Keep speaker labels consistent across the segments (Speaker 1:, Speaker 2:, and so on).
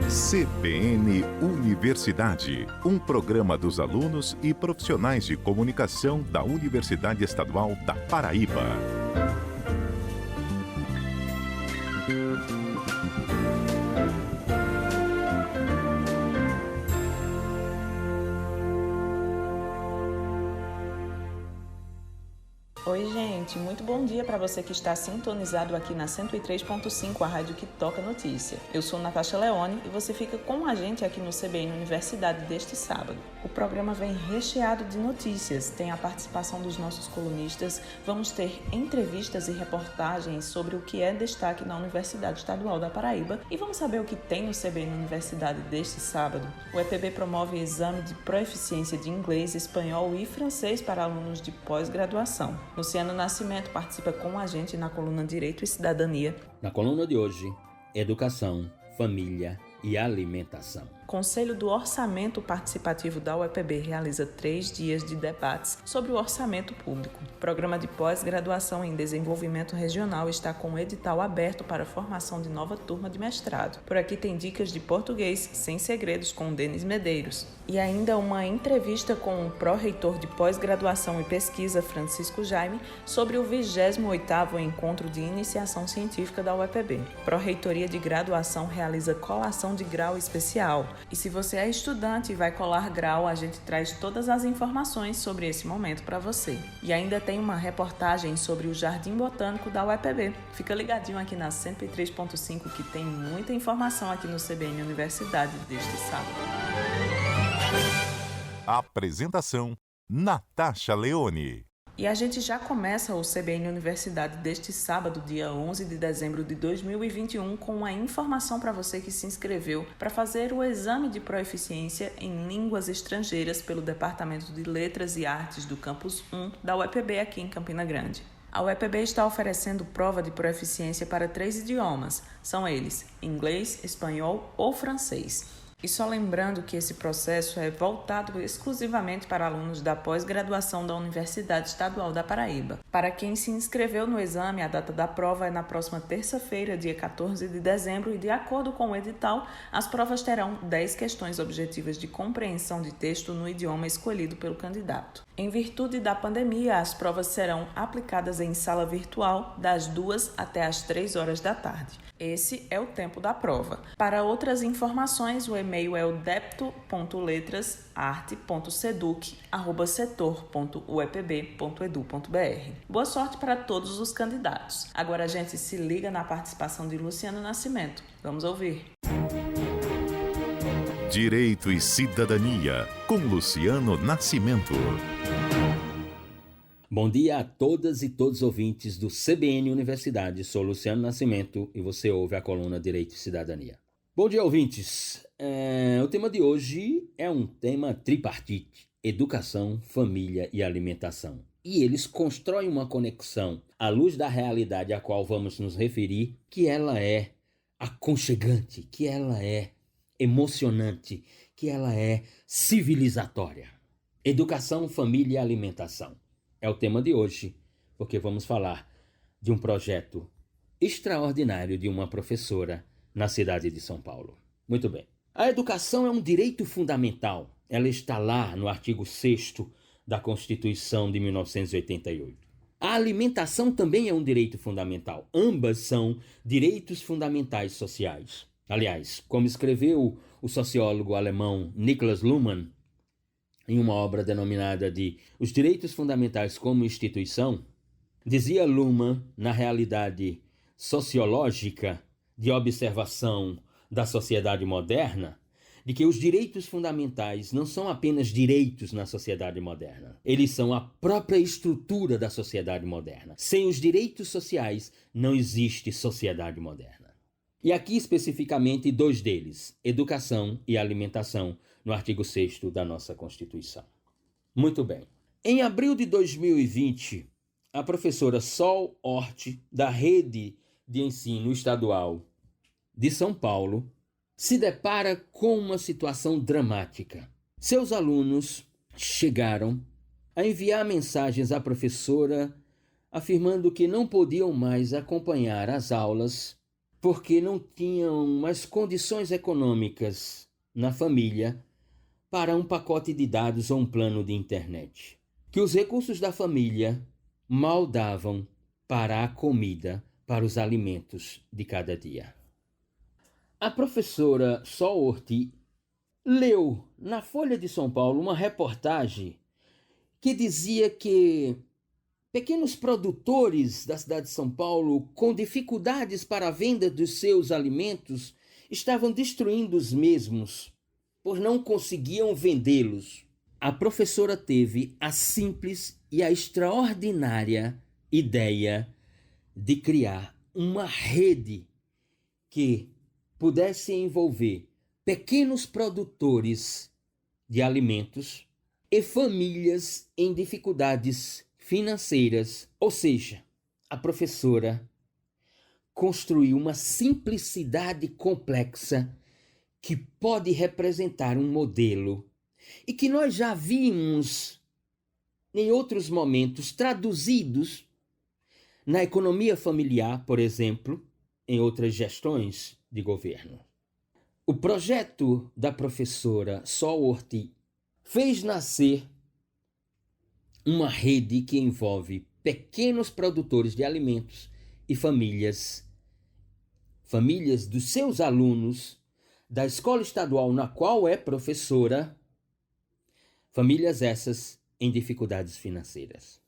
Speaker 1: CBN Universidade, um programa dos alunos e profissionais de comunicação da Universidade Estadual da Paraíba.
Speaker 2: Oi, gente, muito bom dia para você que está sintonizado aqui na 103.5, a rádio que toca notícia. Eu sou Natasha Leone e você fica com a gente aqui no CBN Universidade deste sábado. O programa vem recheado de notícias, tem a participação dos nossos colunistas, vamos ter entrevistas e reportagens sobre o que é destaque na Universidade Estadual da Paraíba e vamos saber o que tem no CBN Universidade deste sábado. O EPB promove exame de proeficiência de inglês, espanhol e francês para alunos de pós-graduação. Luciano Nascimento participa com a gente na coluna Direito e Cidadania.
Speaker 3: Na coluna de hoje, Educação, Família e Alimentação.
Speaker 2: Conselho do Orçamento Participativo da UEPB realiza 3 dias de debates sobre o orçamento público. O programa de pós-graduação em desenvolvimento regional está com o edital aberto para a formação de nova turma de mestrado. Por aqui tem dicas de português sem segredos com Denis Medeiros. E ainda uma entrevista com o pró-reitor de pós-graduação e pesquisa, Francisco Jaime, sobre o 28º Encontro de Iniciação Científica da UEPB. Pró-reitoria de graduação realiza colação de grau especial. E se você é estudante e vai colar grau, a gente traz todas as informações sobre esse momento para você. E ainda tem uma reportagem sobre o Jardim Botânico da UEPB. Fica ligadinho aqui na 103.5 que tem muita informação aqui no CBN Universidade deste sábado.
Speaker 1: Apresentação: Natasha Leone.
Speaker 2: E a gente já começa o CBN Universidade deste sábado, dia 11 de dezembro de 2021, com a informação para você que se inscreveu para fazer o exame de proeficiência em línguas estrangeiras pelo Departamento de Letras e Artes do Campus 1 da UEPB aqui em Campina Grande. A UEPB está oferecendo prova de proeficiência para 3 idiomas, são eles inglês, espanhol ou francês. E só lembrando que esse processo é voltado exclusivamente para alunos da pós-graduação da Universidade Estadual da Paraíba. Para quem se inscreveu no exame, a data da prova é na próxima terça-feira, dia 14 de dezembro, e de acordo com o edital, as provas terão 10 questões objetivas de compreensão de texto no idioma escolhido pelo candidato. Em virtude da pandemia, as provas serão aplicadas em sala virtual das 2 até as 3 horas da tarde. Esse é o tempo da prova. Para outras informações, o e-mail é o depto.letras.arte.seduc@setor.uepb.edu.br. Boa sorte para todos os candidatos. Agora a gente se liga na participação de Luciano Nascimento. Vamos ouvir.
Speaker 1: Direito e Cidadania, com Luciano Nascimento.
Speaker 3: Bom dia a todas e todos os ouvintes do CBN Universidade. Sou Luciano Nascimento e você ouve a coluna Direito e Cidadania. Bom dia, ouvintes. O tema de hoje é um tema tripartite: educação, família e alimentação. E eles constroem uma conexão à luz da realidade a qual vamos nos referir, que ela é aconchegante, que ela é emocionante, que ela é civilizatória. Educação, família e alimentação. É o tema de hoje, porque vamos falar de um projeto extraordinário de uma professora na cidade de São Paulo. Muito bem. A educação é um direito fundamental. Ela está lá no artigo 6º da Constituição de 1988. A alimentação também é um direito fundamental. Ambas são direitos fundamentais sociais. Aliás, como escreveu o sociólogo alemão Niklas Luhmann, em uma obra denominada de Os Direitos Fundamentais como Instituição, dizia Luhmann, na realidade sociológica de observação da sociedade moderna, de que os direitos fundamentais não são apenas direitos na sociedade moderna. Eles são a própria estrutura da sociedade moderna. Sem os direitos sociais, não existe sociedade moderna. E aqui especificamente 2 deles, educação e alimentação, no artigo 6º da nossa Constituição. Muito bem. Em abril de 2020, a professora Sol Hort, da Rede de Ensino Estadual de São Paulo, se depara com uma situação dramática. Seus alunos chegaram a enviar mensagens à professora afirmando que não podiam mais acompanhar as aulas porque não tinham mais condições econômicas na família para um pacote de dados ou um plano de internet. Que os recursos da família mal davam para a comida, para os alimentos de cada dia. A professora Sol Orti leu na Folha de São Paulo uma reportagem que dizia que pequenos produtores da cidade de São Paulo, com dificuldades para a venda dos seus alimentos, estavam destruindo os mesmos, pois não conseguiam vendê-los. A professora teve a simples e a extraordinária ideia de criar uma rede que pudesse envolver pequenos produtores de alimentos e famílias em dificuldades financeiras. Ou seja, a professora construiu uma simplicidade complexa que pode representar um modelo e que nós já vimos em outros momentos traduzidos na economia familiar, por exemplo, em outras gestões de governo. O projeto da professora Sol Orti fez nascer uma rede que envolve pequenos produtores de alimentos e famílias dos seus alunos da escola estadual na qual é professora, famílias essas em dificuldades financeiras.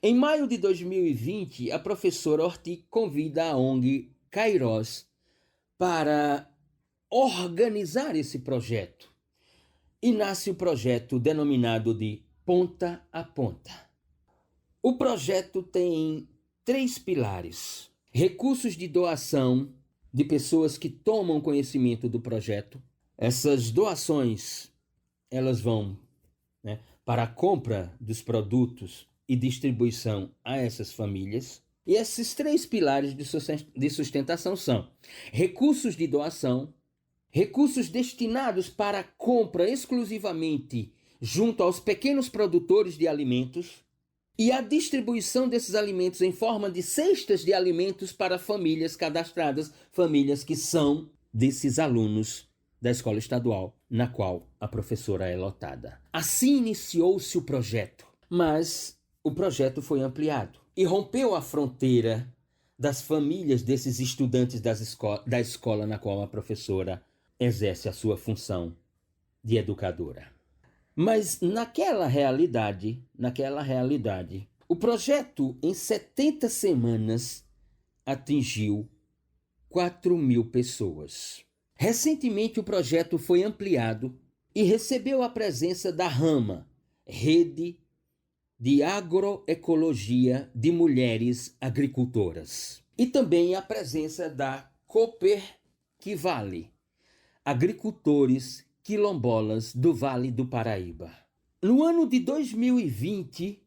Speaker 3: Em maio de 2020, a professora Orti convida a ONG Kairos para organizar esse projeto. E nasce o projeto denominado de Ponta a Ponta. O projeto tem 3 pilares: recursos de doação de pessoas que tomam conhecimento do projeto. Essas doações, elas vão, para a compra dos produtos e distribuição a essas famílias. E esses 3 pilares de sustentação são recursos de doação, recursos destinados para a compra exclusivamente junto aos pequenos produtores de alimentos e a distribuição desses alimentos em forma de cestas de alimentos para famílias cadastradas, famílias que são desses alunos da escola estadual na qual a professora é lotada. Assim iniciou-se o projeto, mas o projeto foi ampliado e rompeu a fronteira das famílias desses estudantes da escola na qual a professora exerce a sua função de educadora. Mas naquela realidade, o projeto em 70 semanas atingiu 4.000 pessoas. Recentemente o projeto foi ampliado e recebeu a presença da RAMA, Rede de Agroecologia de Mulheres Agricultoras, e também a presença da Cooper-Kivale, agricultores quilombolas do Vale do Paraíba. No ano de 2020,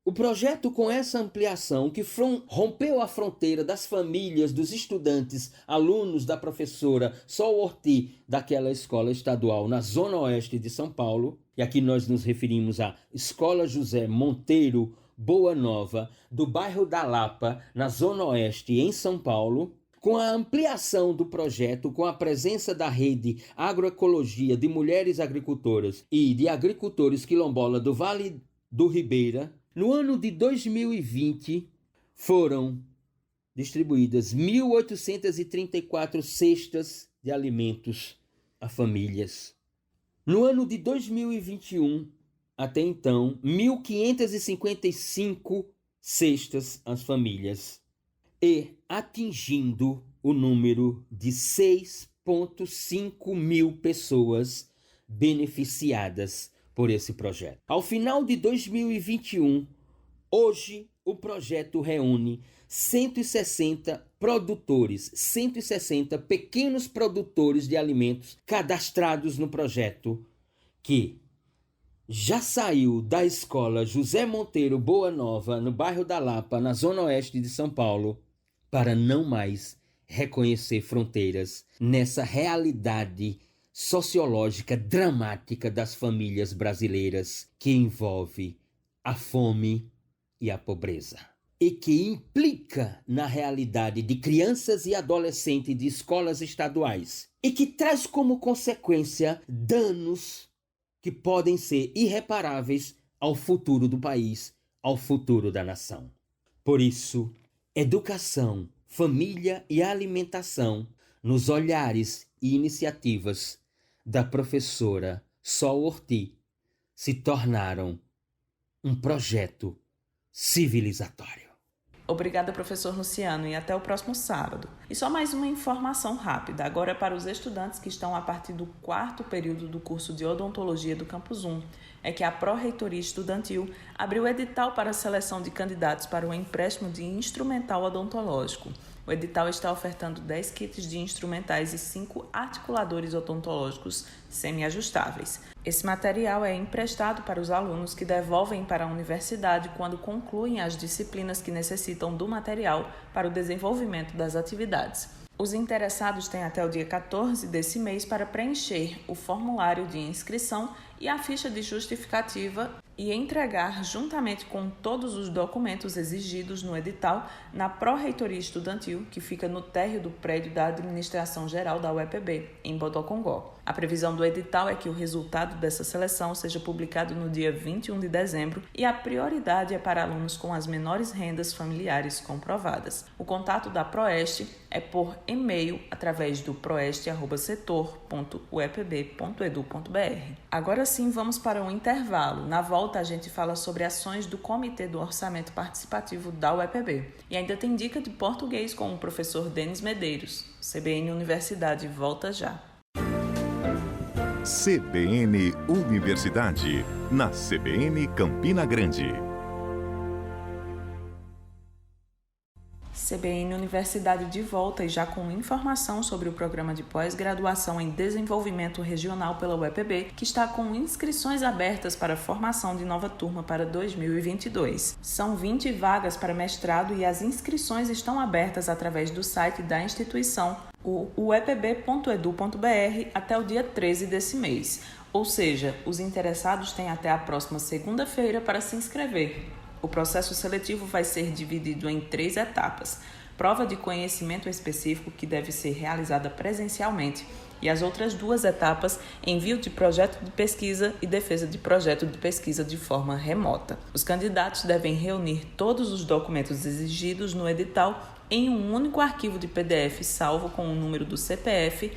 Speaker 3: o projeto, com essa ampliação que rompeu a fronteira das famílias dos estudantes, alunos da professora Sol Orti daquela escola estadual na zona oeste de São Paulo, e aqui nós nos referimos à Escola José Monteiro Boa Nova, do bairro da Lapa, na zona oeste em São Paulo. Com a ampliação do projeto, com a presença da Rede Agroecologia de Mulheres Agricultoras e de agricultores quilombola do Vale do Ribeira, no ano de 2020 foram distribuídas 1.834 cestas de alimentos a famílias. No ano de 2021, até então, 1.555 cestas às famílias, e atingindo o número de 6,5 mil pessoas beneficiadas por esse projeto. Ao final de 2021, hoje o projeto reúne 160 produtores, 160 pequenos produtores de alimentos cadastrados no projeto, que já saiu da escola José Monteiro Boa Nova, no bairro da Lapa, na zona oeste de São Paulo, para não mais reconhecer fronteiras nessa realidade sociológica dramática das famílias brasileiras, que envolve a fome e a pobreza. e que implica na realidade de crianças e adolescentes de escolas estaduais e que traz como consequência danos que podem ser irreparáveis ao futuro do país, ao futuro da nação. Por isso, educação, família e alimentação nos olhares e iniciativas da professora Sol Orti se tornaram um projeto civilizatório.
Speaker 2: Obrigada, professor Luciano, e até o próximo sábado. E só mais uma informação rápida, agora para os estudantes que estão a partir do 4º período do curso de Odontologia do Campus 1, é que a Pró-Reitoria Estudantil abriu edital para a seleção de candidatos para o empréstimo de instrumental odontológico. O edital está ofertando 10 kits de instrumentais e 5 articuladores odontológicos semi-ajustáveis. Esse material é emprestado para os alunos que devolvem para a universidade quando concluem as disciplinas que necessitam do material para o desenvolvimento das atividades. Os interessados têm até o dia 14 desse mês para preencher o formulário de inscrição e a ficha de justificativa e entregar, juntamente com todos os documentos exigidos no edital, na Pró-Reitoria Estudantil, que fica no térreo do prédio da Administração Geral da UEPB, em Bodocongó. A previsão do edital é que o resultado dessa seleção seja publicado no dia 21 de dezembro e a prioridade é para alunos com as menores rendas familiares comprovadas. O contato da Proeste é por e-mail através do proeste@setor.uepb.edu.br. Agora sim, vamos para um intervalo. Na volta, a gente fala sobre ações do Comitê do Orçamento Participativo da UEPB. E ainda tem dica de português com o professor Denis Medeiros. CBN Universidade volta já.
Speaker 1: CBN Universidade, na CBN Campina Grande.
Speaker 2: CBN Universidade de volta e já com informação sobre o programa de pós-graduação em desenvolvimento regional pela UEPB, que está com inscrições abertas para a formação de nova turma para 2022. São 20 vagas para mestrado e as inscrições estão abertas através do site da instituição, o uepb.edu.br, até o dia 13 desse mês. Ou seja, os interessados têm até a próxima segunda-feira para se inscrever. O processo seletivo vai ser dividido em 3 etapas. Prova de conhecimento específico, que deve ser realizada presencialmente, e as outras 2 etapas, envio de projeto de pesquisa e defesa de projeto de pesquisa de forma remota. Os candidatos devem reunir todos os documentos exigidos no edital em um único arquivo de PDF salvo com o número do CPF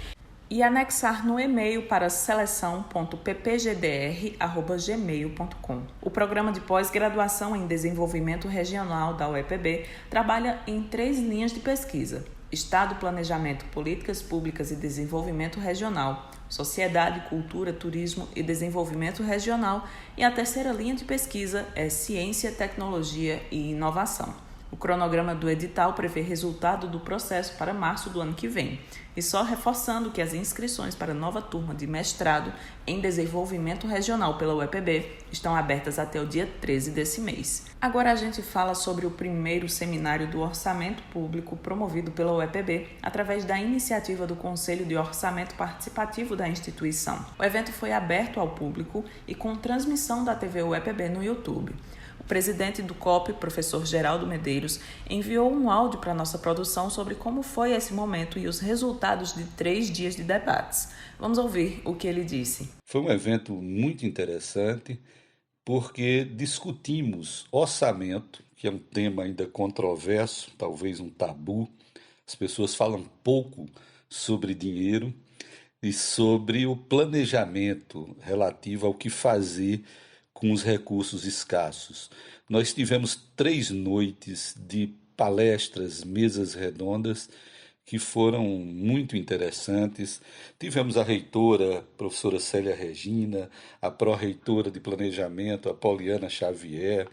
Speaker 2: e anexar no e-mail para seleção.ppgdr@gmail.com. O programa de pós-graduação em desenvolvimento regional da UEPB trabalha em 3 linhas de pesquisa: Estado, Planejamento, Políticas Públicas e Desenvolvimento Regional, Sociedade, Cultura, Turismo e Desenvolvimento Regional, e a terceira linha de pesquisa é Ciência, Tecnologia e Inovação. O cronograma do edital prevê resultado do processo para março do ano que vem. E só reforçando que as inscrições para a nova turma de mestrado em desenvolvimento regional pela UEPB estão abertas até o dia 13 desse mês. Agora a gente fala sobre o primeiro seminário do orçamento público promovido pela UEPB através da iniciativa do Conselho de Orçamento Participativo da instituição. O evento foi aberto ao público e com transmissão da TV UEPB no YouTube. O presidente do COP, professor Geraldo Medeiros, enviou um áudio para nossa produção sobre como foi esse momento e os resultados de 3 dias de debates. Vamos ouvir o que ele disse.
Speaker 4: Foi um evento muito interessante porque discutimos orçamento, que é um tema ainda controverso, talvez um tabu. As pessoas falam pouco sobre dinheiro e sobre o planejamento relativo ao que fazer com os recursos escassos. Nós tivemos 3 noites de palestras, mesas redondas, que foram muito interessantes. Tivemos a reitora, a professora Célia Regina, a pró-reitora de planejamento, a Poliana Xavier,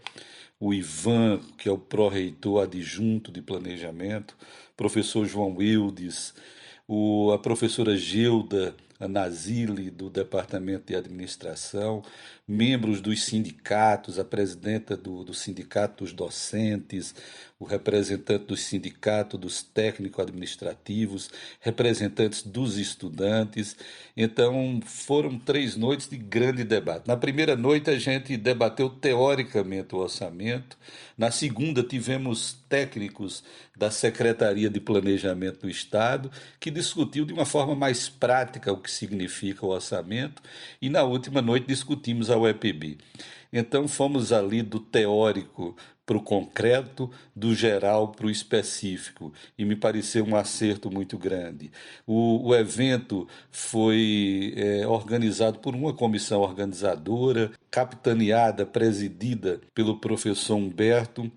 Speaker 4: o Ivan, que é o pró-reitor adjunto de planejamento, o professor João Wildes, a professora Gilda a Nazile, do Departamento de Administração, membros dos sindicatos, a presidenta do Sindicato dos Docentes, o representante do Sindicato dos Técnico-Administrativos, representantes dos estudantes. Então, foram 3 noites de grande debate. Na primeira noite, a gente debateu teoricamente o orçamento. Na segunda, tivemos técnicos da Secretaria de Planejamento do Estado, que discutiu de uma forma mais prática o que significa o orçamento. E na última noite, discutimos a UEPB. Então, fomos ali do teórico para o concreto, do geral para o específico, e me pareceu um acerto muito grande. O evento foi organizado por uma comissão organizadora, capitaneada, presidida pelo professor Humberto,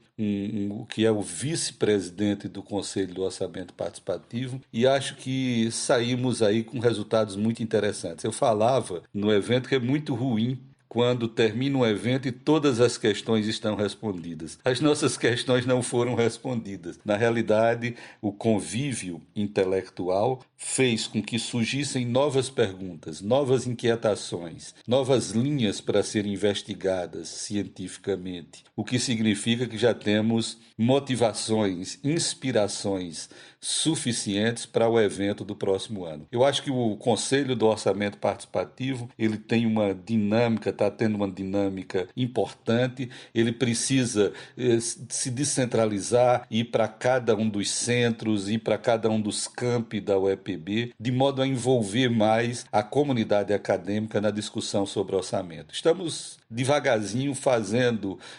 Speaker 4: que é o vice-presidente do Conselho do Orçamento Participativo, e acho que saímos aí com resultados muito interessantes. Eu falava no evento que é muito ruim quando termina um evento e todas as questões estão respondidas. As nossas questões não foram respondidas. Na realidade, o convívio intelectual fez com que surgissem novas perguntas, novas inquietações, novas linhas para serem investigadas cientificamente, o que significa que já temos motivações, inspirações suficientes para o evento do próximo ano. Eu acho que o Conselho do Orçamento Participativo, ele tem uma dinâmica, está tendo uma dinâmica importante, ele precisa se descentralizar, ir para cada um dos centros, ir para cada um dos campi da UEPB, de modo a envolver mais a comunidade acadêmica na discussão sobre orçamento. Estamos devagarzinho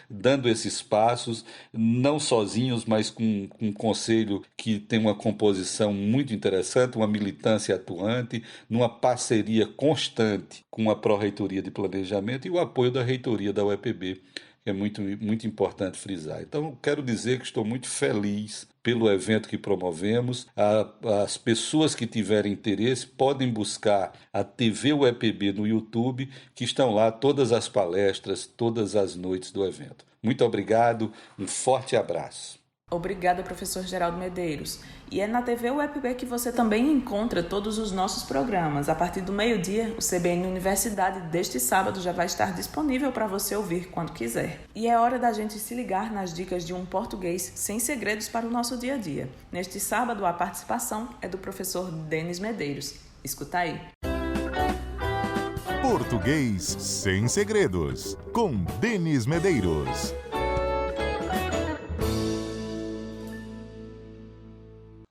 Speaker 4: dando esses passos, não sozinhos, mas com um conselho que tem uma composição muito interessante, uma militância atuante, numa parceria constante com a Pró-Reitoria de Planejamento e o apoio da Reitoria da UEPB, que é muito, muito importante frisar. Então, quero dizer que estou muito feliz pelo evento que promovemos. As pessoas que tiverem interesse podem buscar a TV UEPB no YouTube, que estão lá todas as palestras, todas as noites do evento. Muito obrigado, um forte abraço.
Speaker 2: Obrigada, professor Geraldo Medeiros. E é na TV UEPB que você também encontra todos os nossos programas. A partir do meio-dia, o CBN Universidade deste sábado já vai estar disponível para você ouvir quando quiser. E é hora da gente se ligar nas dicas de um português sem segredos para o nosso dia a dia. Neste sábado, a participação é do professor Denis Medeiros. Escuta aí.
Speaker 1: Português sem segredos, com Denis Medeiros.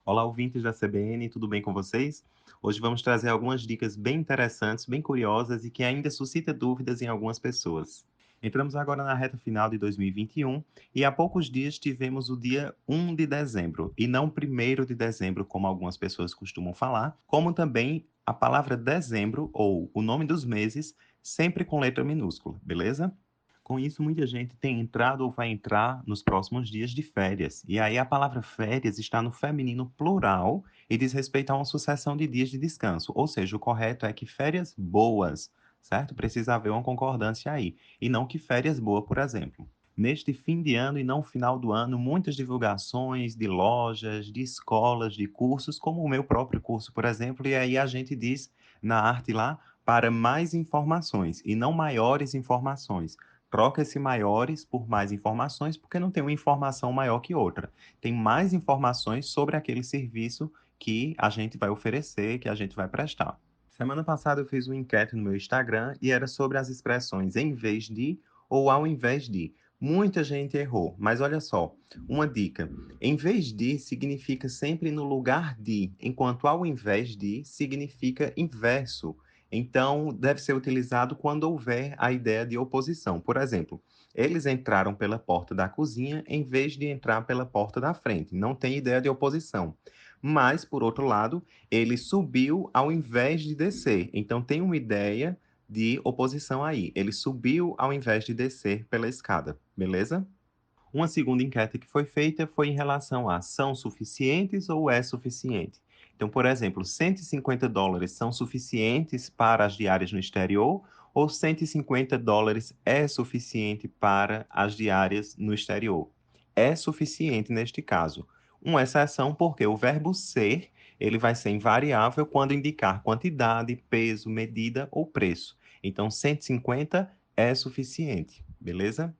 Speaker 5: Olá, ouvintes da CBN, tudo bem com vocês? Hoje vamos trazer algumas dicas bem interessantes, bem curiosas e que ainda suscita dúvidas em algumas pessoas. Entramos agora na reta final de 2021 e há poucos dias tivemos o dia 1 de dezembro, e não 1º de dezembro, como algumas pessoas costumam falar, como também a palavra dezembro, ou o nome dos meses, sempre com letra minúscula, beleza? Com isso, muita gente tem entrado ou vai entrar nos próximos dias de férias. E aí a palavra férias está no feminino plural e diz respeito a uma sucessão de dias de descanso. Ou seja, o correto é que férias boas, certo? Precisa haver uma concordância aí. E não que férias boas, por exemplo. Neste fim de ano e não final do ano, muitas divulgações de lojas, de escolas, de cursos, como o meu próprio curso, por exemplo. E aí a gente diz na arte lá, para mais informações e não maiores informações. Troca-se maiores por mais informações, porque não tem uma informação maior que outra. Tem mais informações sobre aquele serviço que a gente vai oferecer, que a gente vai prestar. Semana passada eu fiz uma enquete no meu Instagram e era sobre as expressões em vez de ou ao invés de. Muita gente errou, mas olha só, uma dica. Em vez de significa sempre no lugar de, enquanto ao invés de significa inverso. Então, deve ser utilizado quando houver a ideia de oposição. Por exemplo, eles entraram pela porta da cozinha em vez de entrar pela porta da frente. Não tem ideia de oposição. Mas, por outro lado, ele subiu ao invés de descer. Então, tem uma ideia de oposição aí. Ele subiu ao invés de descer pela escada. Beleza? Uma segunda enquete que foi feita foi em relação a são suficientes ou é suficiente. Então, por exemplo, $150 são suficientes para as diárias no exterior ou $150 é suficiente para as diárias no exterior? É suficiente neste caso. Uma exceção porque o verbo ser, ele vai ser invariável quando indicar quantidade, peso, medida ou preço. Então, 150 é suficiente, beleza?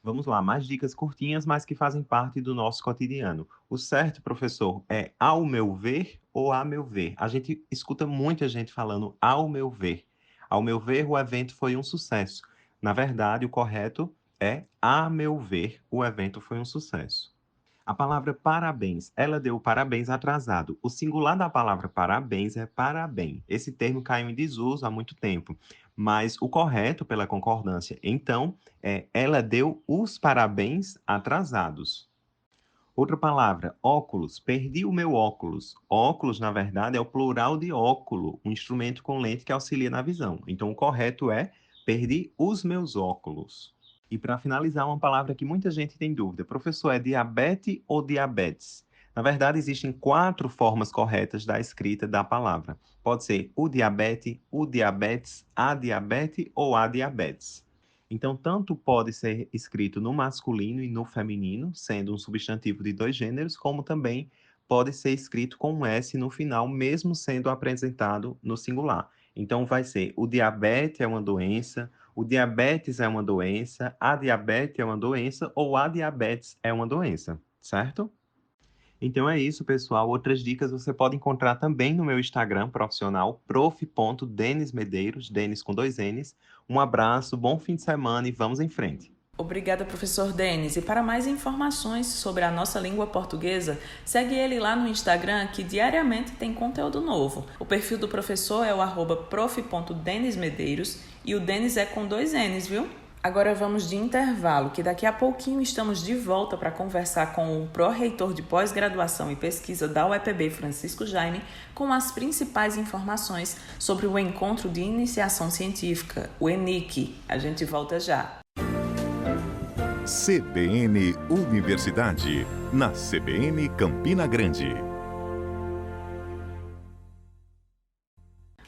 Speaker 5: Vamos lá, mais dicas curtinhas, mas que fazem parte do nosso cotidiano. O certo, professor, é ao meu ver ou a meu ver. A gente escuta muita gente falando ao meu ver. Ao meu ver, o evento foi um sucesso. Na verdade, o correto é a meu ver, o evento foi um sucesso. A palavra parabéns, ela deu parabéns atrasado. O singular da palavra parabéns é parabém. Esse termo caiu em desuso há muito tempo, mas o correto, pela concordância, então, é ela deu os parabéns atrasados. Outra palavra, óculos. Perdi o meu óculos. Óculos, na verdade, é o plural de óculo, um instrumento com lente que auxilia na visão. Então, o correto é perdi os meus óculos. E para finalizar, uma palavra que muita gente tem dúvida. Professor, é diabetes ou diabetes? Na verdade, existem 4 formas corretas da escrita da palavra. Pode ser o diabetes, a diabetes ou a diabetes. Então, tanto pode ser escrito no masculino e no feminino, sendo um substantivo de 2 gêneros, como também pode ser escrito com um S no final, mesmo sendo apresentado no singular. Então, vai ser o diabetes é uma doença, o diabetes é uma doença, a diabetes é uma doença ou a diabetes é uma doença, certo? Então é isso, pessoal. Outras dicas você pode encontrar também no meu Instagram profissional, prof.denismedeiros, Denis com 2 N's. Um abraço, bom fim de semana e vamos em frente.
Speaker 2: Obrigada, professor Denis. E para mais informações sobre a nossa língua portuguesa, segue ele lá no Instagram, que diariamente tem conteúdo novo. O perfil do professor é o @prof.denismedeiros e o Denis é com 2 N's, viu? Agora vamos de intervalo, que daqui a pouquinho estamos de volta para conversar com o pró-reitor de pós-graduação e pesquisa da UEPB, Francisco Jaime, com as principais informações sobre o Encontro de Iniciação Científica, o ENIC. A gente volta já.
Speaker 1: CBN Universidade, na CBN Campina Grande.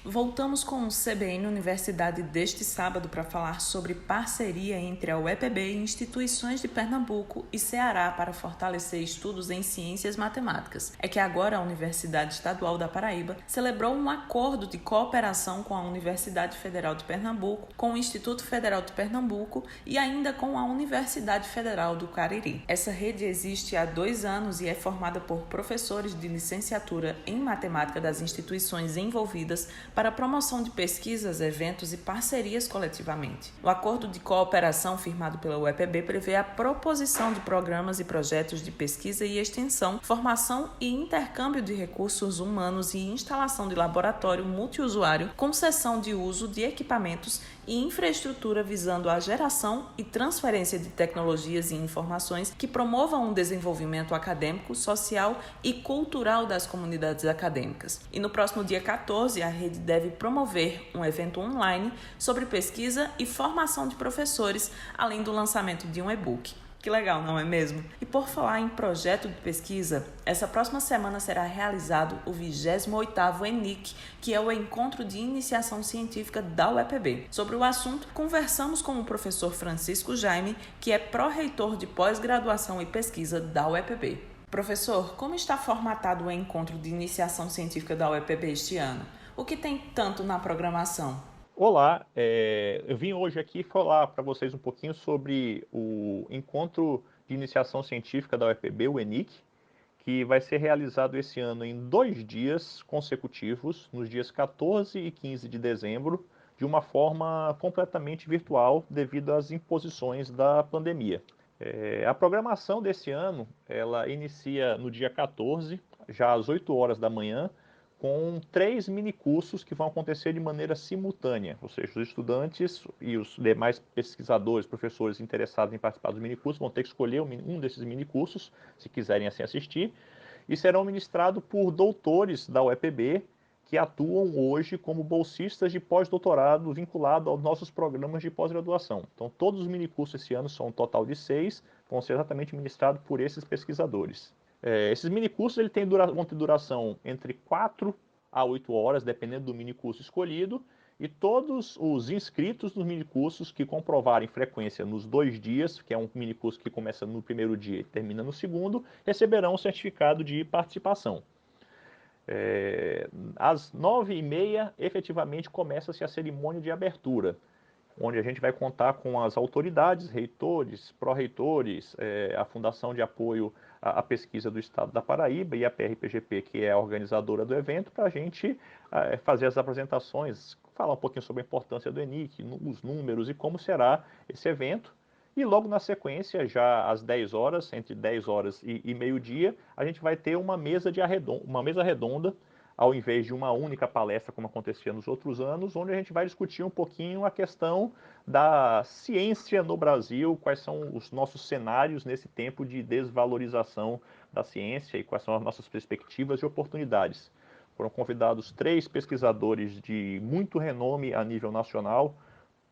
Speaker 2: Voltamos com o CBN Universidade deste sábado para falar sobre parceria entre a UEPB e instituições de Pernambuco e Ceará para fortalecer estudos em ciências matemáticas. É que agora a Universidade Estadual da Paraíba celebrou um acordo de cooperação com a Universidade Federal de Pernambuco, com o Instituto Federal de Pernambuco e ainda com a Universidade Federal do Cariri. Essa rede existe há 2 anos e é formada por professores de licenciatura em matemática das instituições envolvidas para a promoção de pesquisas, eventos e parcerias coletivamente. O acordo de cooperação firmado pela UEPB prevê a proposição de programas e projetos de pesquisa e extensão, formação e intercâmbio de recursos humanos e instalação de laboratório multiusuário, concessão de uso de equipamentos e infraestrutura visando a geração e transferência de tecnologias e informações que promovam um desenvolvimento acadêmico, social e cultural das comunidades acadêmicas. E no próximo dia 14, a rede deve promover um evento online sobre pesquisa e formação de professores, além do lançamento de um e-book. Que legal, não é mesmo? E por falar em projeto de pesquisa, essa próxima semana será realizado o 28º ENIC, que é o Encontro de Iniciação Científica da UEPB. Sobre o assunto, conversamos com o professor Francisco Jaime, que é pró-reitor de pós-graduação e pesquisa da UEPB. Professor, como está formatado o Encontro de Iniciação Científica da UEPB este ano? O que tem tanto na programação?
Speaker 6: Olá, eu vim hoje aqui falar para vocês um pouquinho sobre o Encontro de Iniciação Científica da UEPB, o ENIC, que vai ser realizado esse ano em 2 dias consecutivos, nos dias 14 e 15 de dezembro, de uma forma completamente virtual devido às imposições da pandemia. A programação desse ano, ela inicia no dia 14, já às 8 horas da manhã, com 3 minicursos que vão acontecer de maneira simultânea, ou seja, os estudantes e os demais pesquisadores, professores interessados em participar dos minicursos vão ter que escolher um desses minicursos, se quiserem assim assistir, e serão ministrados por doutores da UEPB que atuam hoje como bolsistas de pós-doutorado vinculado aos nossos programas de pós-graduação. Então, todos os minicursos esse ano são um total de 6, vão ser exatamente ministrados por esses pesquisadores. Esses minicursos vão ter duração entre 4 a 8 horas, dependendo do minicurso escolhido, e todos os inscritos nos minicursos que comprovarem frequência nos 2 dias, que é um minicurso que começa no primeiro dia e termina no segundo, receberão um certificado de participação. Às 9h30, efetivamente, começa-se a cerimônia de abertura, onde a gente vai contar com as autoridades, reitores, pró-reitores, a Fundação de Apoio à Pesquisa do Estado da Paraíba e a PRPGP, que é a organizadora do evento, para a gente fazer as apresentações, falar um pouquinho sobre a importância do ENIC, os números e como será esse evento. E logo na sequência, já às 10 horas, entre 10 horas e meio-dia, a gente vai ter uma mesa redonda, ao invés de uma única palestra, como acontecia nos outros anos, onde a gente vai discutir um pouquinho a questão da ciência no Brasil, quais são os nossos cenários nesse tempo de desvalorização da ciência e quais são as nossas perspectivas e oportunidades. Foram convidados 3 pesquisadores de muito renome a nível nacional,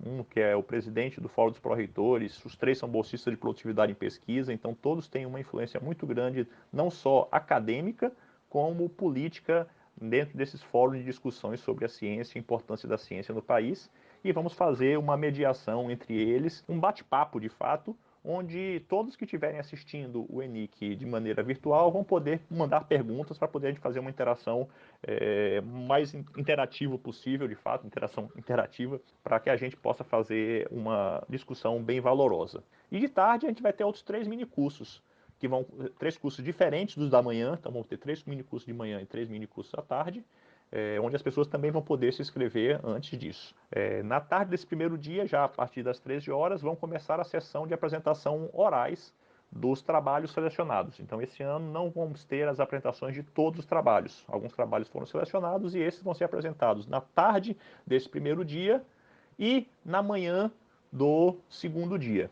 Speaker 6: um que é o presidente do Fórum dos Pró-Reitores, os 3 são bolsistas de produtividade em pesquisa, então todos têm uma influência muito grande, não só acadêmica, como política, dentro desses fóruns de discussões sobre a ciência e a importância da ciência no país. E vamos fazer uma mediação entre eles, um bate-papo de fato, onde todos que estiverem assistindo o ENIC de maneira virtual vão poder mandar perguntas para poder a gente fazer uma interação mais interativa possível, de fato, interação interativa, para que a gente possa fazer uma discussão bem valorosa. E de tarde a gente vai ter outros 3 minicursos, que vão 3 cursos diferentes dos da manhã, então vamos ter 3 minicursos de manhã e 3 minicursos à tarde, onde as pessoas também vão poder se inscrever antes disso. Na tarde desse primeiro dia, já a partir das 13 horas, vão começar a sessão de apresentação orais dos trabalhos selecionados. Então, esse ano não vamos ter as apresentações de todos os trabalhos. Alguns trabalhos foram selecionados e esses vão ser apresentados na tarde desse primeiro dia e na manhã do segundo dia.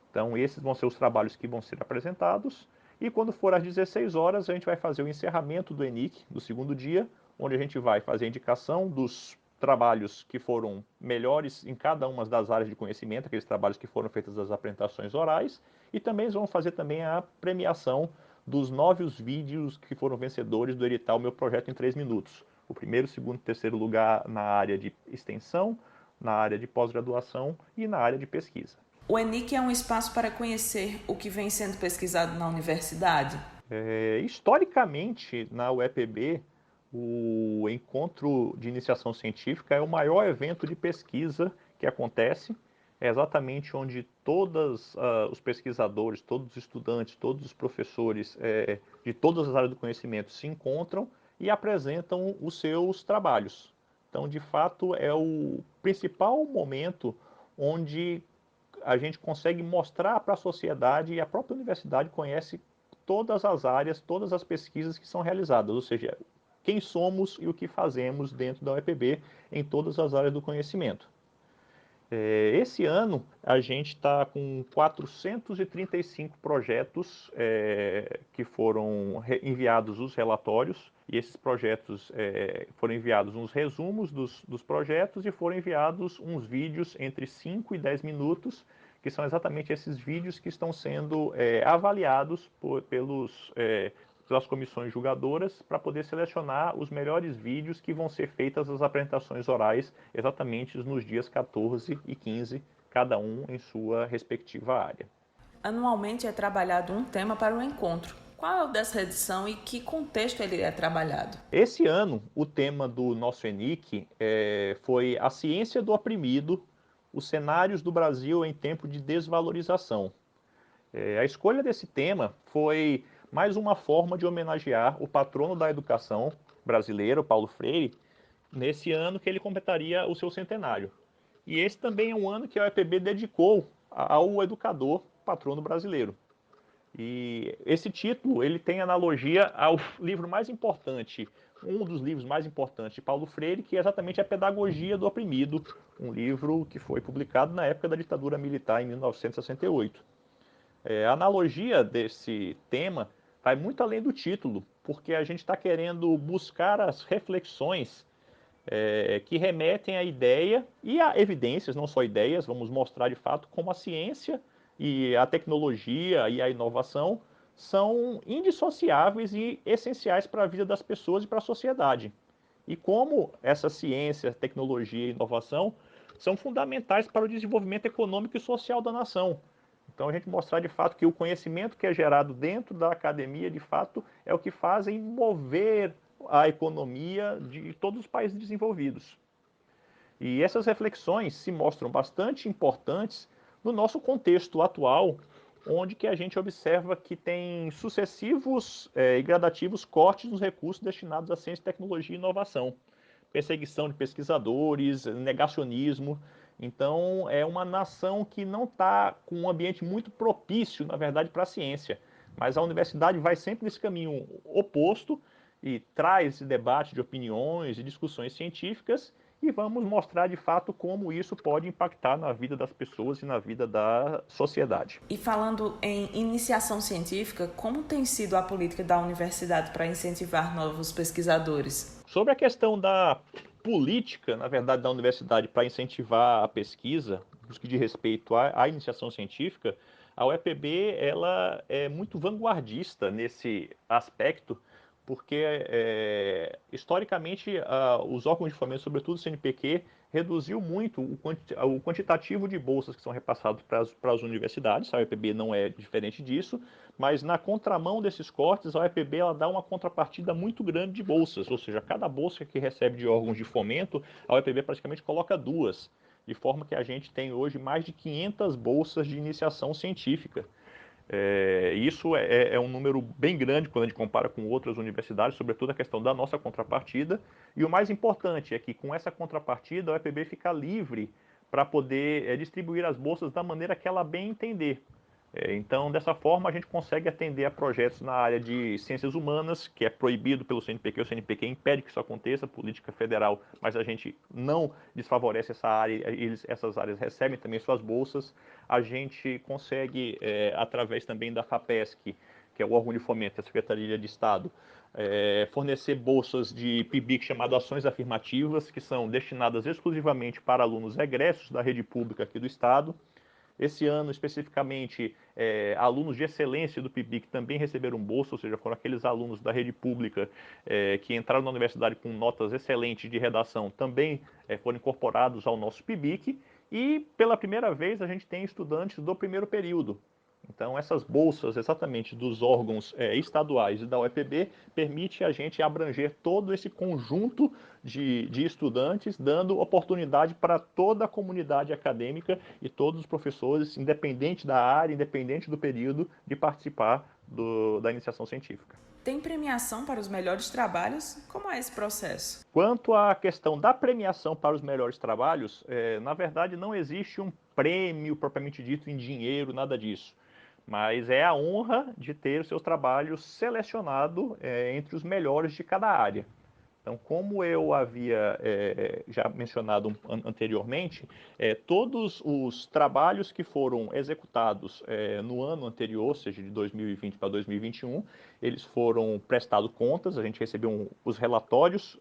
Speaker 6: Então, esses vão ser os trabalhos que vão ser apresentados. E quando for às 16 horas, a gente vai fazer o encerramento do ENIC, do segundo dia, onde a gente vai fazer a indicação dos trabalhos que foram melhores em cada uma das áreas de conhecimento, aqueles trabalhos que foram feitas as apresentações orais, e também vamos fazer também a premiação dos 9 vídeos que foram vencedores do edital Meu Projeto em 3 Minutos. O primeiro, segundo e terceiro lugar na área de extensão, na área de pós-graduação e na área de pesquisa.
Speaker 2: O ENIC é um espaço para conhecer o que vem sendo pesquisado na universidade?
Speaker 6: Historicamente, na UEPB, o Encontro de Iniciação Científica é o maior evento de pesquisa que acontece. É exatamente onde todos os pesquisadores, todos os estudantes, todos os professores de todas as áreas do conhecimento se encontram e apresentam os seus trabalhos. Então, de fato, é o principal momento onde a gente consegue mostrar para a sociedade, e a própria universidade conhece todas as áreas, todas as pesquisas que são realizadas, ou seja, quem somos e o que fazemos dentro da UEPB em todas as áreas do conhecimento. Esse ano a gente está com 435 projetos que foram enviados os relatórios, e esses projetos foram enviados uns resumos dos projetos e foram enviados uns vídeos entre 5 e 10 minutos, que são exatamente esses vídeos que estão sendo avaliados pelas comissões julgadoras para poder selecionar os melhores vídeos que vão ser feitas as apresentações orais exatamente nos dias 14 e 15, cada um em sua respectiva área.
Speaker 2: Anualmente é trabalhado um tema para o encontro. Qual é o dessa edição e que contexto ele é trabalhado?
Speaker 6: Esse ano, o tema do nosso ENIC foi a ciência do oprimido, os cenários do Brasil em tempo de desvalorização. A escolha desse tema foi mais uma forma de homenagear o patrono da educação brasileira, Paulo Freire, nesse ano que ele completaria o seu centenário. E esse também é um ano que a UEPB dedicou ao educador patrono brasileiro. E esse título ele tem analogia ao livro mais importante, um dos livros mais importantes de Paulo Freire, que é exatamente a Pedagogia do Oprimido, um livro que foi publicado na época da ditadura militar, em 1968. A analogia desse tema vai muito além do título, porque a gente está querendo buscar as reflexões que remetem à ideia e a evidências, não só ideias, vamos mostrar de fato como a ciência e a tecnologia e a inovação são indissociáveis e essenciais para a vida das pessoas e para a sociedade. E como essa ciência, tecnologia e inovação são fundamentais para o desenvolvimento econômico e social da nação. Então a gente mostrar de fato que o conhecimento que é gerado dentro da academia, de fato, é o que fazem mover a economia de todos os países desenvolvidos. E essas reflexões se mostram bastante importantes no nosso contexto atual, onde que a gente observa que tem sucessivos e gradativos cortes nos recursos destinados à ciência, tecnologia e inovação. Perseguição de pesquisadores, negacionismo. Então, é uma nação que não está com um ambiente muito propício, na verdade, para a ciência. Mas a universidade vai sempre nesse caminho oposto e traz esse debate de opiniões e discussões científicas e vamos mostrar de fato como isso pode impactar na vida das pessoas e na vida da sociedade.
Speaker 2: E falando em iniciação científica, como tem sido a política da universidade para incentivar novos pesquisadores?
Speaker 6: Sobre a questão da política, na verdade, da universidade para incentivar a pesquisa, no que diz respeito à iniciação científica, a UEPB ela é muito vanguardista nesse aspecto, porque historicamente os órgãos de fomento, sobretudo o CNPq, reduziu muito o quantitativo de bolsas que são repassadas para as universidades. A UEPB não é diferente disso, mas na contramão desses cortes, a UEPB ela dá uma contrapartida muito grande de bolsas, ou seja, cada bolsa que recebe de órgãos de fomento, a UEPB praticamente coloca duas, de forma que a gente tem hoje mais de 500 bolsas de iniciação científica. Isso é um número bem grande quando a gente compara com outras universidades, sobretudo a questão da nossa contrapartida. E o mais importante é que com essa contrapartida a UEPB fica livre para poder distribuir as bolsas da maneira que ela bem entender. Então, dessa forma, a gente consegue atender a projetos na área de ciências humanas, que é proibido pelo CNPq, o CNPq impede que isso aconteça, política federal, mas a gente não desfavorece essa área, essas áreas recebem também suas bolsas. A gente consegue, através também da FAPESC, que é o órgão de fomento da Secretaria de Estado, fornecer bolsas de PIBIC chamado Ações Afirmativas, que são destinadas exclusivamente para alunos egressos da rede pública aqui do Estado. Esse ano, especificamente, alunos de excelência do PIBIC também receberam bolsa, ou seja, foram aqueles alunos da rede pública que entraram na universidade com notas excelentes de redação, também foram incorporados ao nosso PIBIC. E, pela primeira vez, a gente tem estudantes do primeiro período. Então, essas bolsas, exatamente dos órgãos estaduais e da UEPB, permite a gente abranger todo esse conjunto de estudantes, dando oportunidade para toda a comunidade acadêmica e todos os professores, independente da área, independente do período, de participar da iniciação científica.
Speaker 2: Tem premiação para os melhores trabalhos? Como é esse processo?
Speaker 6: Quanto à questão da premiação para os melhores trabalhos, na verdade não existe um prêmio propriamente dito em dinheiro, nada disso. Mas é a honra de ter os seus trabalhos selecionados entre os melhores de cada área. Então, como eu havia já mencionado anteriormente, todos os trabalhos que foram executados no ano anterior, ou seja, de 2020 para 2021, eles foram prestados contas, a gente recebeu os relatórios,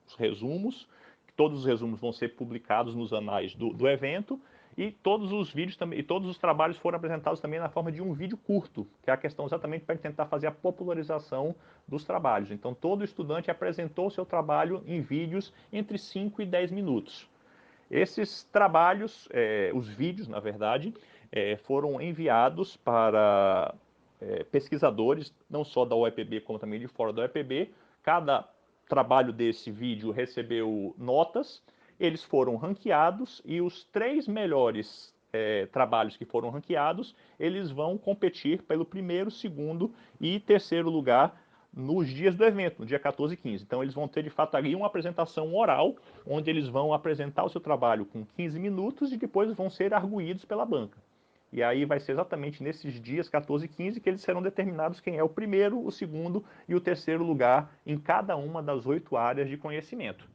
Speaker 6: os resumos, todos os resumos vão ser publicados nos anais do evento, e todos os vídeos também, e todos os trabalhos foram apresentados também na forma de um vídeo curto, que é a questão exatamente para tentar fazer a popularização dos trabalhos. Então, todo estudante apresentou o seu trabalho em vídeos entre 5 e 10 minutos. Esses trabalhos, os vídeos, na verdade, foram enviados para pesquisadores, não só da UEPB, como também de fora da UEPB. Cada trabalho desse vídeo recebeu notas, eles foram ranqueados e os 3 melhores trabalhos que foram ranqueados, eles vão competir pelo primeiro, segundo e terceiro lugar nos dias do evento, no dia 14 e 15. Então eles vão ter de fato ali uma apresentação oral, onde eles vão apresentar o seu trabalho com 15 minutos e depois vão ser arguídos pela banca. E aí vai ser exatamente nesses dias 14 e 15 que eles serão determinados quem é o primeiro, o segundo e o terceiro lugar em cada uma das 8 áreas de conhecimento.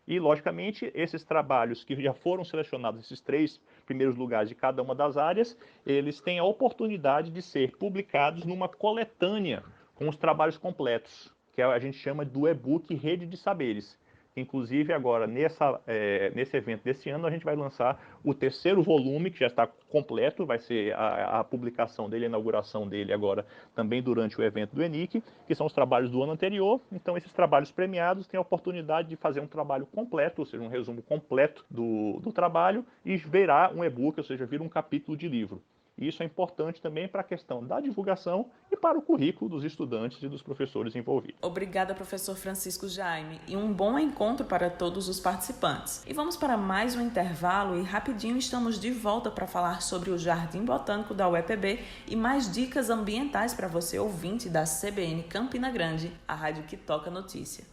Speaker 6: E, logicamente, esses trabalhos que já foram selecionados, esses 3 primeiros lugares de cada uma das áreas, eles têm a oportunidade de ser publicados numa coletânea com os trabalhos completos, que a gente chama do e-book Rede de Saberes. Inclusive, agora, nesse evento desse ano, a gente vai lançar o 3º volume, que já está completo, vai ser a publicação dele, a inauguração dele agora, também durante o evento do ENIC, que são os trabalhos do ano anterior. Então, esses trabalhos premiados têm a oportunidade de fazer um trabalho completo, ou seja, um resumo completo do trabalho, e virar um e-book, ou seja, vira um capítulo de livro. E isso é importante também para a questão da divulgação e para o currículo dos estudantes e dos professores envolvidos.
Speaker 2: Obrigada, professor Francisco Jaime, e um bom encontro para todos os participantes. E vamos para mais um intervalo e rapidinho estamos de volta para falar sobre o Jardim Botânico da UEPB e mais dicas ambientais para você ouvinte da CBN Campina Grande, a rádio que toca notícia.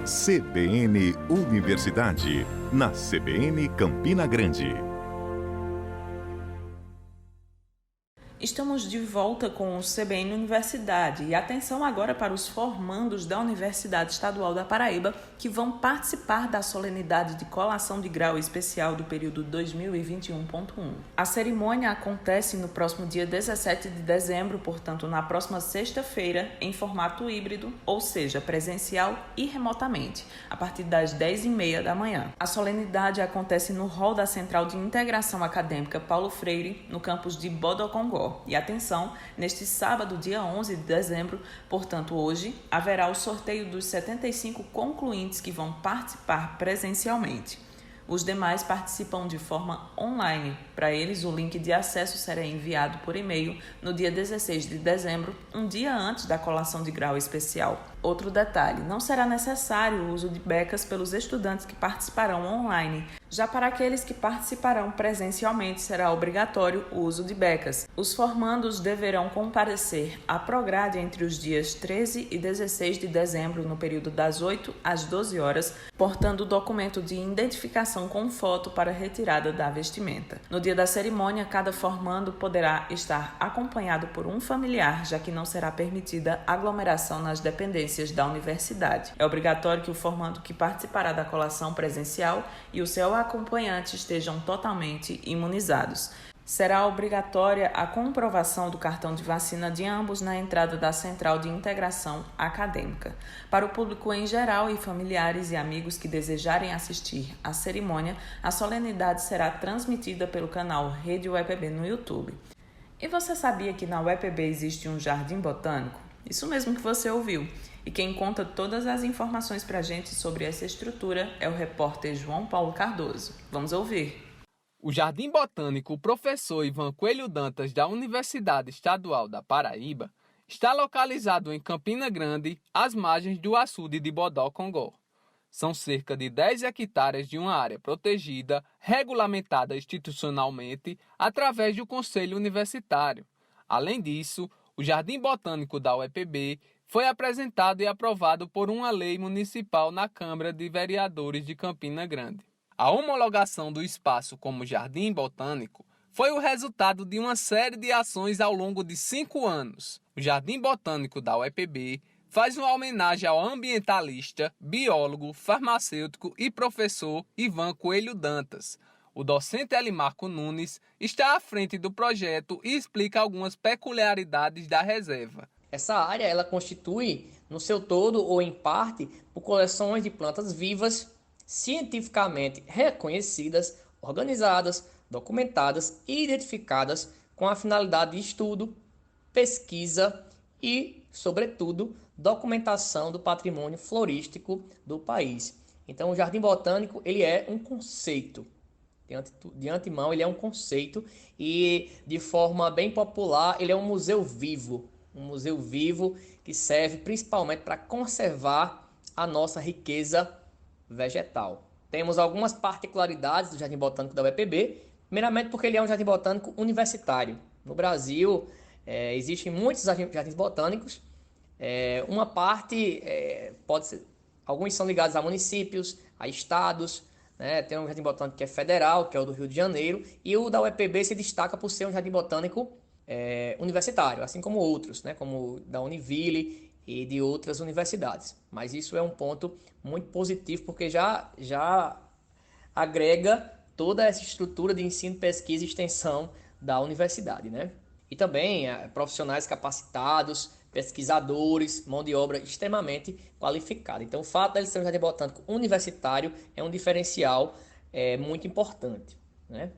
Speaker 1: CBN Universidade, na CBN Campina Grande.
Speaker 2: Estamos de volta com o CBN Universidade e atenção agora para os formandos da Universidade Estadual da Paraíba que vão participar da solenidade de colação de grau especial do período 2021.1. A cerimônia acontece no próximo dia 17 de dezembro, portanto na próxima sexta-feira, em formato híbrido, ou seja, presencial e remotamente, a partir das 10h30 da manhã. A solenidade acontece no hall da Central de Integração Acadêmica Paulo Freire, no campus de Bodocongó. E atenção, neste sábado, dia 11 de dezembro, portanto hoje, haverá o sorteio dos 75 concluintes que vão participar presencialmente. Os demais participam de forma online. Para eles, o link de acesso será enviado por e-mail no dia 16 de dezembro, um dia antes da colação de grau especial. Outro detalhe, não será necessário o uso de becas pelos estudantes que participarão online. Já para aqueles que participarão presencialmente, será obrigatório o uso de becas. Os formandos deverão comparecer à Prograde entre os dias 13 e 16 de dezembro, no período das 8 às 12 horas, portando o documento de identificação com foto para retirada da vestimenta. No dia da cerimônia, cada formando poderá estar acompanhado por um familiar, já que não será permitida aglomeração nas dependências da universidade. É obrigatório que o formando que participará da colação presencial e o seu acompanhante estejam totalmente imunizados. Será obrigatória a comprovação do cartão de vacina de ambos na entrada da Central de Integração Acadêmica. Para o público em geral e familiares e amigos que desejarem assistir à cerimônia, a solenidade será transmitida pelo canal Rede UEPB no YouTube. E você sabia que na UEPB existe um jardim botânico? Isso mesmo que você ouviu. E quem conta todas as informações para a gente sobre essa estrutura é o repórter João Paulo Cardoso. Vamos ouvir.
Speaker 7: O Jardim Botânico Professor Ivan Coelho Dantas da Universidade Estadual da Paraíba está localizado em Campina Grande, às margens do açude de Bodocongó. São cerca de 10 hectares de uma área protegida, regulamentada institucionalmente através do Conselho Universitário. Além disso, o Jardim Botânico da UEPB foi apresentado e aprovado por uma lei municipal na Câmara de Vereadores de Campina Grande. A homologação do espaço como Jardim Botânico foi o resultado de uma série de ações ao longo de 5 anos. O Jardim Botânico da UEPB faz uma homenagem ao ambientalista, biólogo, farmacêutico e professor Ivan Coelho Dantas. O docente Elimarco Nunes está à frente do projeto e explica algumas peculiaridades da reserva.
Speaker 8: Essa área ela constitui, no seu todo ou em parte, por coleções de plantas vivas, cientificamente reconhecidas, organizadas, documentadas e identificadas com a finalidade de estudo, pesquisa e, sobretudo, documentação do patrimônio florístico do país. Então, o Jardim Botânico ele é um conceito. De antemão, ele é um conceito e, de forma bem popular, ele é um museu vivo. Um museu vivo que serve principalmente para conservar a nossa riqueza vegetal. Temos algumas particularidades do Jardim Botânico da UEPB, primeiramente porque ele é um jardim botânico universitário. No Brasil, existem muitos jardins botânicos. Uma parte, pode ser, alguns são ligados a municípios, a estados, né? Tem um jardim botânico que é federal, que é o do Rio de Janeiro, e o da UEPB se destaca por ser um jardim botânico universitário, assim como outros, né, como da Univille e de outras universidades. Mas isso é um ponto muito positivo, porque já agrega toda essa estrutura de ensino, pesquisa e extensão da universidade, né? E também profissionais capacitados, pesquisadores, mão de obra extremamente qualificada. Então, o fato de ser um jardim botânico universitário é um diferencial muito importante, né?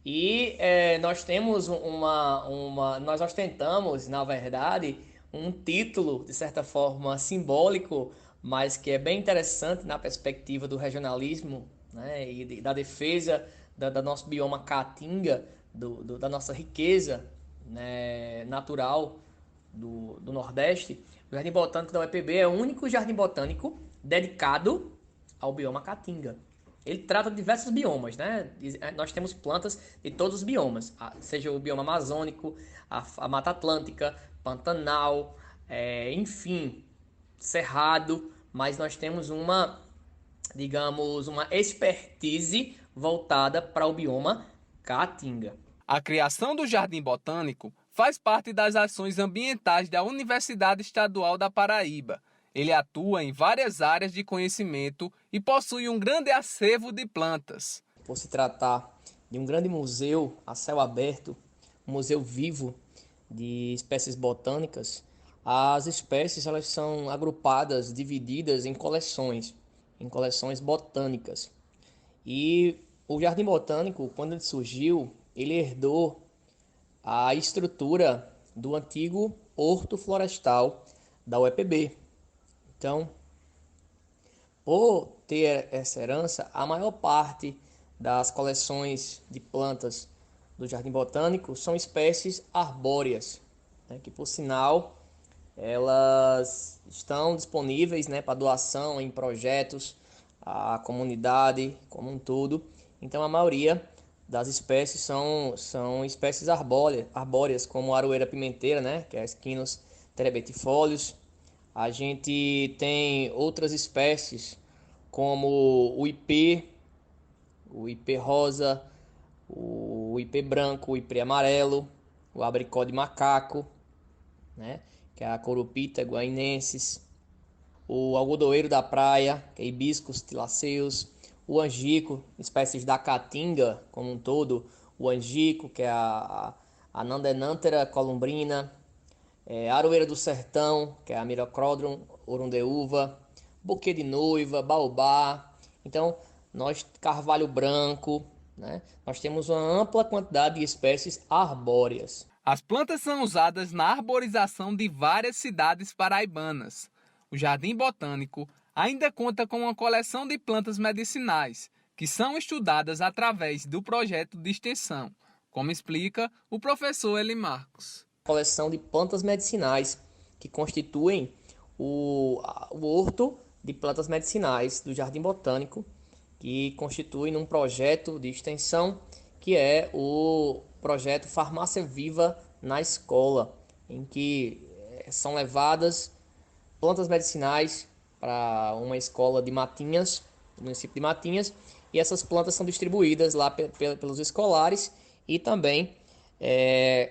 Speaker 8: E nós temos nós ostentamos, na verdade, um título, de certa forma, simbólico, mas que é bem interessante na perspectiva do regionalismo, né, e da defesa do nosso bioma caatinga, da nossa riqueza, né, natural do Nordeste, o Jardim Botânico da UEPB é o único jardim botânico dedicado ao bioma Caatinga. Ele trata de diversos biomas, né? Nós temos plantas de todos os biomas, seja o bioma amazônico, a Mata Atlântica, Pantanal, enfim, Cerrado, mas nós temos uma expertise voltada para o bioma Caatinga.
Speaker 7: A criação do Jardim Botânico faz parte das ações ambientais da Universidade Estadual da Paraíba. Ele atua em várias áreas de conhecimento e possui um grande acervo de plantas.
Speaker 8: Por se tratar de um grande museu a céu aberto, um museu vivo de espécies botânicas, as espécies elas são agrupadas, divididas em coleções botânicas. E o Jardim Botânico, quando ele surgiu, ele herdou a estrutura do antigo Horto Florestal da UEPB. Então, por ter essa herança, a maior parte das coleções de plantas do Jardim Botânico são espécies arbóreas, né, que, por sinal, elas estão disponíveis, né, para doação em projetos, à comunidade como um todo. Então, a maioria das espécies são espécies arbóreas, como a aroeira pimenteira, né, que é a Esquinus terebetifolius. A gente tem outras espécies como o ipê rosa, o ipê branco, o ipê amarelo, o abricó de macaco, né, que é a Corupita guainensis, o algodoeiro da praia, que é Hibiscus tilaceus, o angico, espécies da caatinga como um todo, o angico, que é a Nandenanthera columbrina, a aroeira do sertão, que é a Myrocrodon orundeuva, buquê de noiva, baobá. Então, carvalho branco, né? Nós temos uma ampla quantidade de espécies arbóreas.
Speaker 7: As plantas são usadas na arborização de várias cidades paraibanas. O Jardim Botânico ainda conta com uma coleção de plantas medicinais, que são estudadas através do projeto de extensão, como explica o professor Eli Marcos.
Speaker 8: Coleção de plantas medicinais que constituem o horto de plantas medicinais do Jardim Botânico, que constitui um projeto de extensão que é o projeto Farmácia Viva na Escola, em que são levadas plantas medicinais para uma escola de Matinhas, no município de Matinhas, e essas plantas são distribuídas lá pelos escolares e também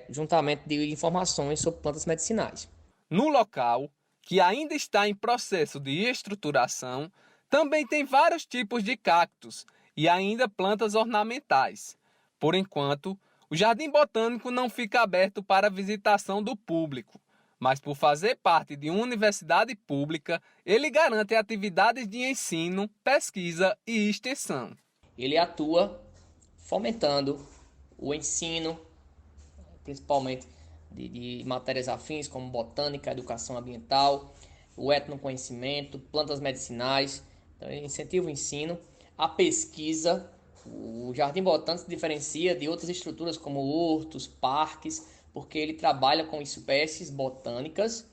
Speaker 8: juntamente de informações sobre plantas medicinais.
Speaker 7: No local, que ainda está em processo de estruturação, também tem vários tipos de cactos e ainda plantas ornamentais. Por enquanto, o Jardim Botânico não fica aberto para visitação do público, mas por fazer parte de uma universidade pública, ele garante atividades de ensino, pesquisa e extensão.
Speaker 8: Ele atua fomentando o ensino, principalmente de matérias afins como botânica, educação ambiental, o etnoconhecimento, plantas medicinais. Então, ele incentiva o ensino, a pesquisa. O Jardim Botânico se diferencia de outras estruturas como hortos, parques, porque ele trabalha com espécies botânicas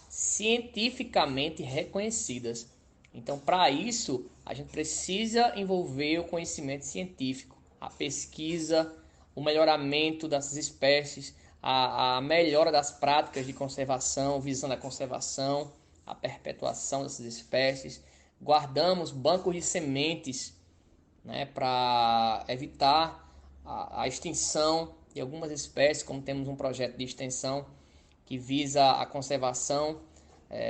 Speaker 8: cientificamente reconhecidas. Então, para isso, a gente precisa envolver o conhecimento científico, a pesquisa, o melhoramento dessas espécies, a melhora das práticas de conservação, visando a conservação, a perpetuação dessas espécies. Guardamos bancos de sementes, né, para evitar a extinção de algumas espécies, como temos um projeto de extensão que visa a conservação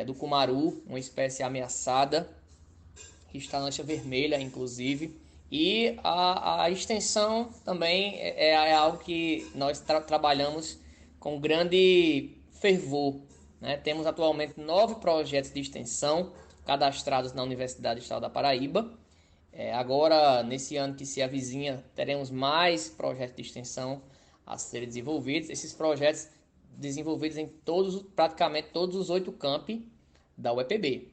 Speaker 8: do cumaru, uma espécie ameaçada, que está na lista vermelha, inclusive. E a extensão também é algo que nós trabalhamos com grande fervor, né? Temos atualmente 9 projetos de extensão cadastrados na Universidade Estadual da Paraíba. Agora, nesse ano que se avizinha, teremos mais projetos de extensão a serem desenvolvidos. Esses projetos desenvolvidos em praticamente todos os 8 campi da UEPB.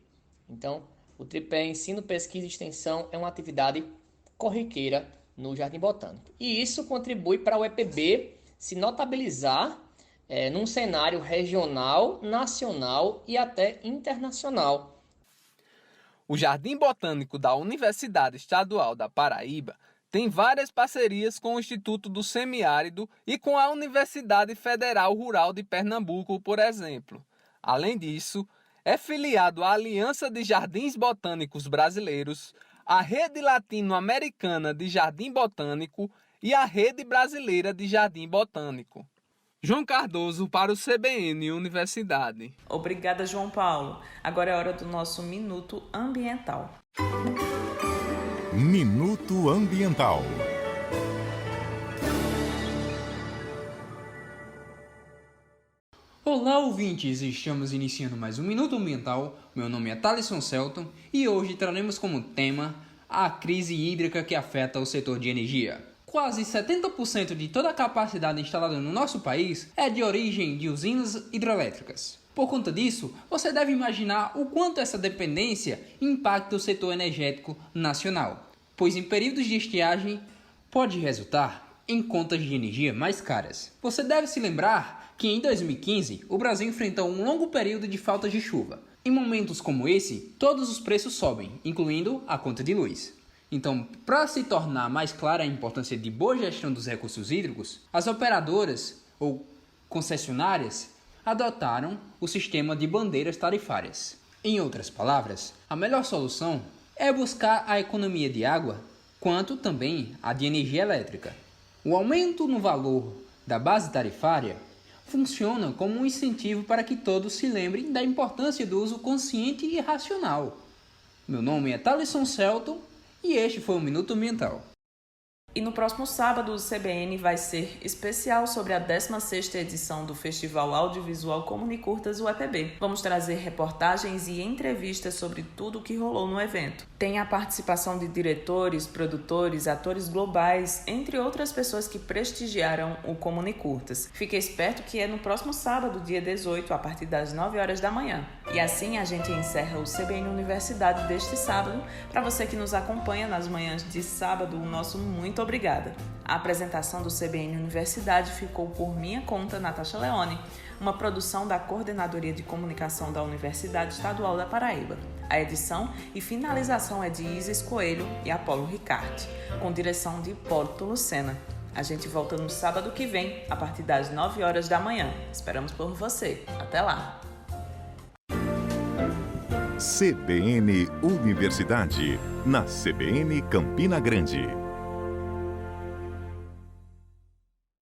Speaker 8: Então, o tripé ensino, pesquisa e extensão é uma atividade corriqueira no Jardim Botânico. E isso contribui para o EPB se notabilizar num cenário regional, nacional e até internacional.
Speaker 7: O Jardim Botânico da Universidade Estadual da Paraíba tem várias parcerias com o Instituto do Semiárido e com a Universidade Federal Rural de Pernambuco, por exemplo. Além disso, é filiado à Aliança de Jardins Botânicos Brasileiros, à Rede Latino-Americana de Jardim Botânico e à Rede Brasileira de Jardim Botânico. João Cardoso para o CBN Universidade.
Speaker 2: Obrigada, João Paulo. Agora é hora do nosso Minuto Ambiental.
Speaker 1: Minuto Ambiental.
Speaker 9: Olá, ouvintes! Estamos iniciando mais um Minuto Ambiental. Meu nome é Thalisson Celton e hoje traremos como tema a crise hídrica que afeta o setor de energia. Quase 70% de toda a capacidade instalada no nosso país é de origem de usinas hidrelétricas. Por conta disso, você deve imaginar o quanto essa dependência impacta o setor energético nacional, pois em períodos de estiagem pode resultar em contas de energia mais caras. Você deve se lembrar que em 2015 o Brasil enfrentou um longo período de falta de chuva. Em momentos como esse, todos os preços sobem, incluindo a conta de luz. Então, para se tornar mais clara a importância de boa gestão dos recursos hídricos, as operadoras ou concessionárias adotaram o sistema de bandeiras tarifárias. Em outras palavras, a melhor solução é buscar a economia de água, quanto também a de energia elétrica. O aumento no valor da base tarifária funciona como um incentivo para que todos se lembrem da importância do uso consciente e racional. Meu nome é Thalisson Celton e este foi o Minuto Ambiental.
Speaker 2: E no próximo sábado, o CBN vai ser especial sobre a 16ª edição do Festival Audiovisual Comunicurtas UEPB. Vamos trazer reportagens e entrevistas sobre tudo o que rolou no evento. Tem a participação de diretores, produtores, atores globais, entre outras pessoas que prestigiaram o Comunicurtas. Fique esperto que é no próximo sábado, dia 18, a partir das 9 horas da manhã. E assim a gente encerra o CBN Universidade deste sábado. Para você que nos acompanha nas manhãs de sábado, o nosso muito obrigada. A apresentação do CBN Universidade ficou por minha conta, Natasha Leone, uma produção da Coordenadoria de Comunicação da Universidade Estadual da Paraíba. A edição e finalização é de Isis Coelho e Apolo Ricarte, com direção de Hipólito Lucena. A gente volta no sábado que vem, a partir das 9 horas da manhã. Esperamos por você. Até lá!
Speaker 1: CBN Universidade, na CBN Campina Grande.